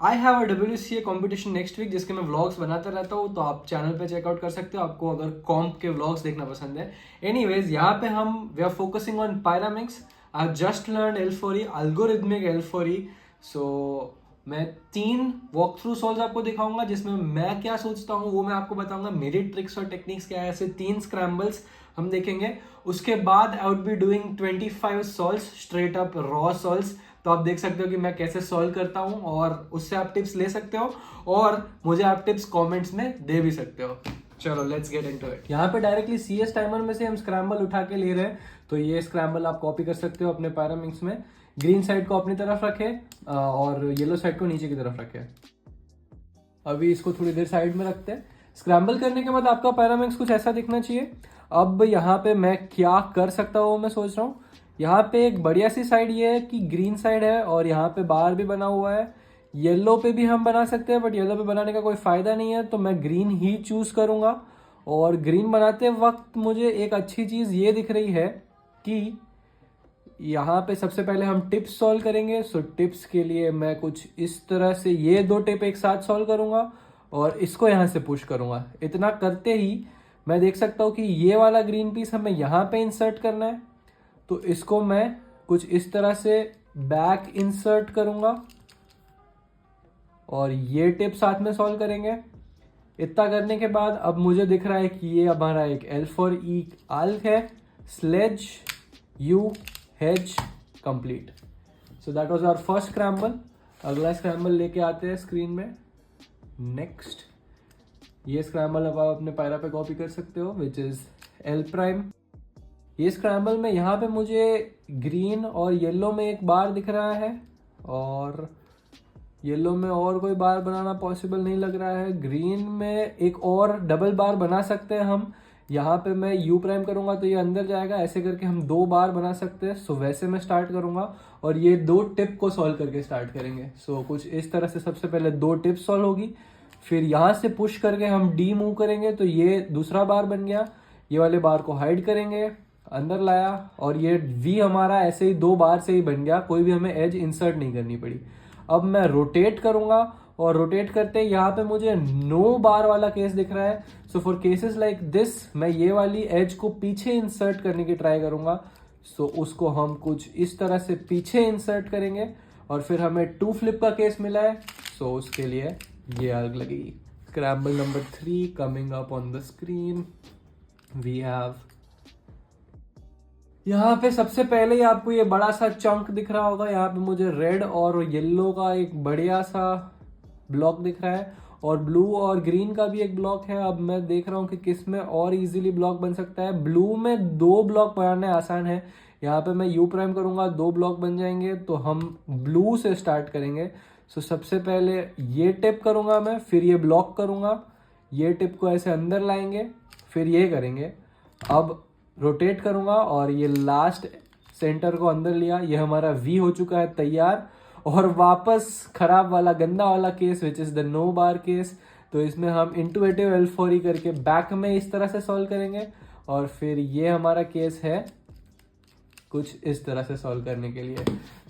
I have a WCA competition next week जिसके मैं vlogs बनाता रहता हूँ, तो आप चैनल पे चेकआउट कर सकते हो आपको अगर कॉम्प के व्लॉग्स देखना पसंद है। एनीवेज, यहाँ पे we are focusing on pyraminx. I just learn L4E, algorithmic L4E। So मैं 3 वॉक थ्रू सॉल्व आपको दिखाऊंगा जिसमें मैं क्या सोचता हूँ वो मैं आपको बताऊंगा, मेरी ट्रिक्स और टेक्निक्स क्या है। ऐसे 3 स्क्रैम्बल्स हम देखेंगे। उसके बाद I would be doing 25 solves, straight up raw solves. तो आप देख सकते हो कि मैं कैसे सॉल्व करता हूं और उससे आप टिप्स ले सकते हो और मुझे आप टिप्स कमेंट्स में दे भी सकते हो। चलो लेट्स गेट इनटू इट। यहाँ पे डायरेक्टली CS टाइमर में से हम स्क्रैम्बल उठा के ले रहे हैं, तो ये स्क्रैम्बल आप कॉपी कर सकते हो अपने पायरामिक्स में। ग्रीन साइड को अपनी तरफ रखे और येलो साइड को नीचे की तरफ रखे। अभी इसको थोड़ी देर साइड में रखते हैं। स्क्रैम्बल करने के बाद आपका पायरामिक्स कुछ ऐसा दिखना चाहिए। अब यहाँ पे मैं क्या कर सकता हूँ मैं सोच रहा हूँ। यहाँ पे एक बढ़िया सी साइड ये है कि ग्रीन साइड है और यहाँ पे बार भी बना हुआ है। येलो पे भी हम बना सकते हैं बट येलो पे बनाने का कोई फायदा नहीं है, तो मैं ग्रीन ही चूज करूंगा। और ग्रीन बनाते वक्त मुझे एक अच्छी चीज ये दिख रही है कि यहाँ पे सबसे पहले हम टिप्स सॉल्व करेंगे। सो टिप्स के लिए मैं कुछ इस तरह से ये 2 टिप एक साथ सॉल्व करूंगा और इसको यहाँ से पुश करूंगा। इतना करते ही मैं देख सकता हूँ कि ये वाला ग्रीन पीस हमें यहाँ पे इंसर्ट करना है, तो इसको मैं कुछ इस तरह से बैक इंसर्ट करूंगा और ये टिप साथ में सॉल्व करेंगे। इतना करने के बाद अब मुझे दिख रहा है कि ये हमारा एक L4E आल्क है, स्लेज you has complete. So that was our first scramble. अगला स्क्रैम्बल लेके आते हैं स्क्रीन में। नेक्स्ट ये स्क्रैम्बल अब आप अपने पायरा पे कॉपी कर सकते हो, विच इज L'। ये स्क्रैम्बल में यहाँ पे मुझे ग्रीन और येलो में एक बार दिख रहा है और येलो में और कोई बार बनाना पॉसिबल नहीं लग रहा है। ग्रीन में एक और डबल बार बना सकते हैं हम। यहाँ पे मैं U प्राइम करूंगा तो ये अंदर जाएगा, ऐसे करके हम 2 बार बना सकते हैं। सो वैसे मैं स्टार्ट करूंगा और ये 2 टिप को सॉल्व करके स्टार्ट करेंगे। सो कुछ इस तरह से सबसे पहले 2 टिप सॉल्व होगी, फिर यहाँ से पुश करके हम D मूव करेंगे तो ये दूसरा बार बन गया। ये वाले बार को हाइड करेंगे, अंदर लाया और ये V हमारा ऐसे ही 2 बार से ही बन गया, कोई भी हमें एज इंसर्ट नहीं करनी पड़ी। अब मैं रोटेट करूंगा और रोटेट करते यहाँ पे मुझे नो बार वाला केस दिख रहा है। So for cases like this मैं ये वाली एज को पीछे इंसर्ट करने की ट्राई करूंगा। सो उसको हम कुछ इस तरह से पीछे इंसर्ट करेंगे और फिर हमें 2 फ्लिप का केस मिला है। सो उसके लिए ये आग लगेगी। Scramble number 3 coming up on the screen. We have यहाँ पे सबसे पहले ही आपको ये बड़ा सा चंक दिख रहा होगा। यहाँ पे मुझे रेड और येलो का एक बढ़िया सा ब्लॉक दिख रहा है और ब्लू और ग्रीन का भी एक ब्लॉक है। अब मैं देख रहा हूँ कि किस में और इजीली ब्लॉक बन सकता है। ब्लू में 2 ब्लॉक बनाने आसान है। यहाँ पे मैं U प्राइम करूंगा, 2 ब्लॉक बन जाएंगे, तो हम ब्लू से स्टार्ट करेंगे। सो सबसे पहले ये टिप करूंगा मैं, फिर ये ब्लॉक करूंगा, ये टिप को ऐसे अंदर लाएंगे, फिर ये करेंगे। अब रोटेट करूंगा और ये लास्ट सेंटर को अंदर लिया, ये हमारा V हो चुका है तैयार। और वापस खराब वाला गंदा वाला case which is the no bar case, तो इसमें हम इंटुएटिव L4E करके बैक में इस तरह से सॉल्व करेंगे और फिर ये हमारा केस है कुछ इस तरह से सॉल्व करने के लिए।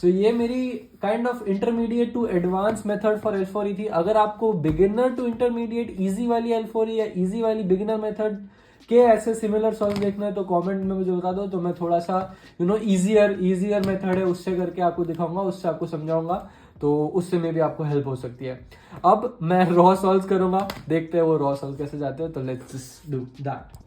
सो ये मेरी kind of intermediate to advance method for L4E थी। अगर आपको बिगिनर टू इंटरमीडिएट इजी वाली L4E या इजी वाली बिगिनर मेथड के ऐसे सिमिलर सॉल्व देखना है तो कमेंट में मुझे बता दो, तो मैं थोड़ा सा इजियर मेथड है उससे करके आपको दिखाऊंगा, उससे आपको समझाऊंगा, तो उससे में भी आपको हेल्प हो सकती है। अब मैं रॉ सॉल्व करूंगा, देखते हैं वो रॉ सॉल्व कैसे जाते हैं, तो let's just do that.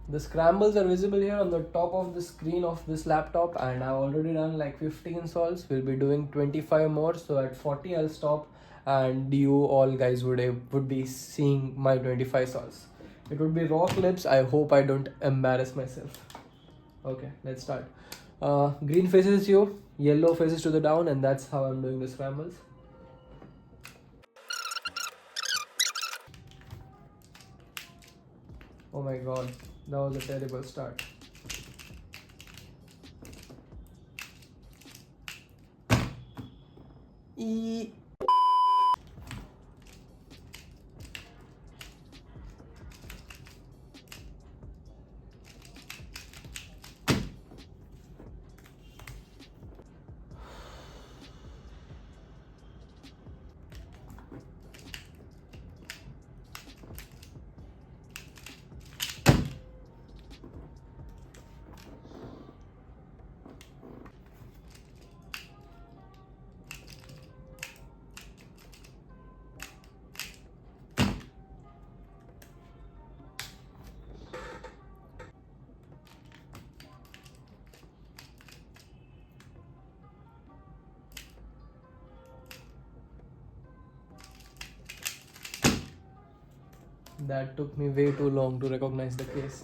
The scrambles are visible here on the top of the screen of this laptop and I've already done like 15 solves. We'll be doing 25 more, so at 40 I'll stop and you all guys would be seeing my 25 solves. It would be raw clips. I hope I don't embarrass myself. Okay, let's start. Green faces you, yellow faces to the down, and that's how I'm doing the scrambles. Oh my god, that was a terrible start. That took me way too long to recognize the case.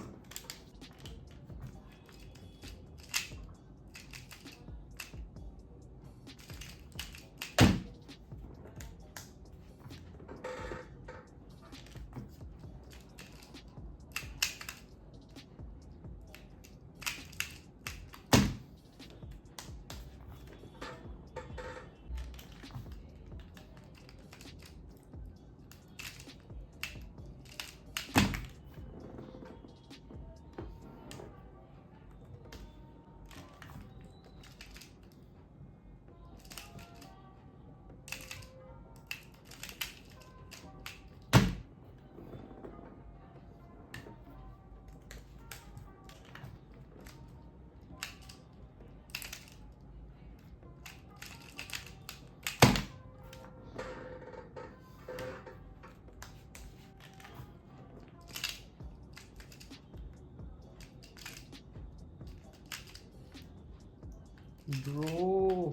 Bro,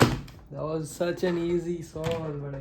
that was such an easy solve, but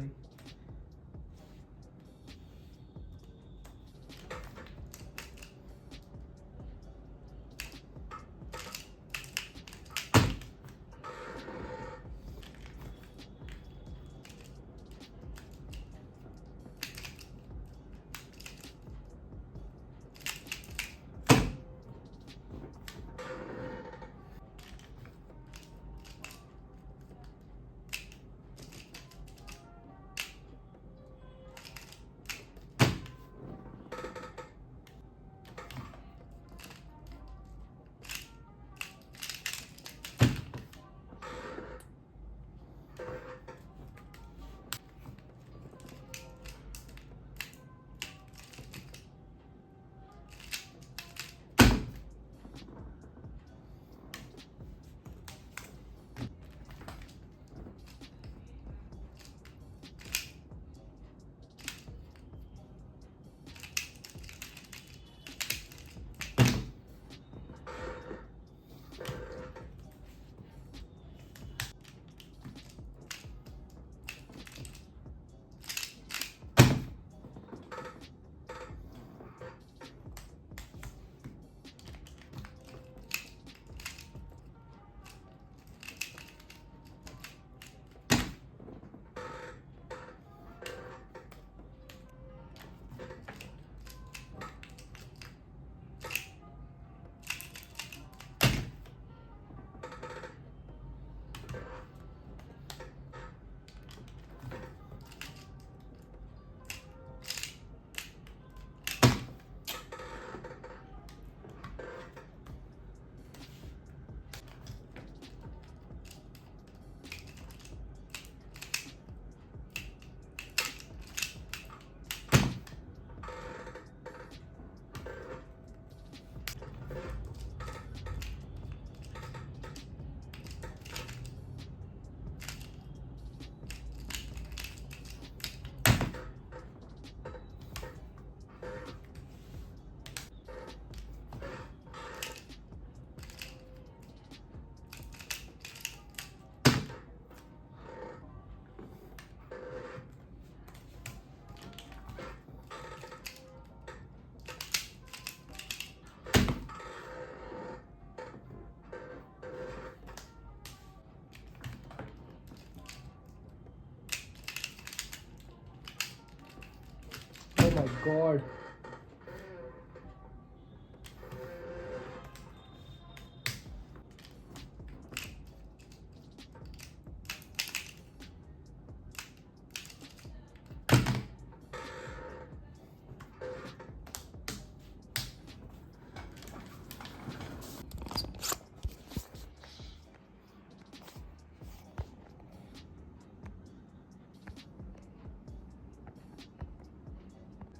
oh my god.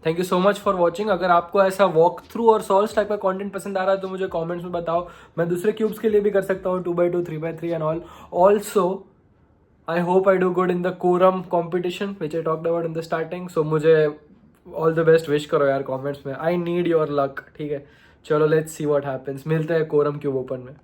Thank you so much for watching. अगर आपको ऐसा walk through और solve type का content पसंद आ रहा है तो मुझे कमेंट्स में बताओ. मैं दूसरे क्यूब्स के लिए भी कर सकता हूँ 2x2 3x3 and all. Also I hope I do good in the quorum competition which I talked about in the starting. So मुझे ऑल द बेस्ट विश करो यार कॉमेंट्स में. I need your luck. ठीक है, चलो let's see what happens. मिलते हैं quorum cube open में.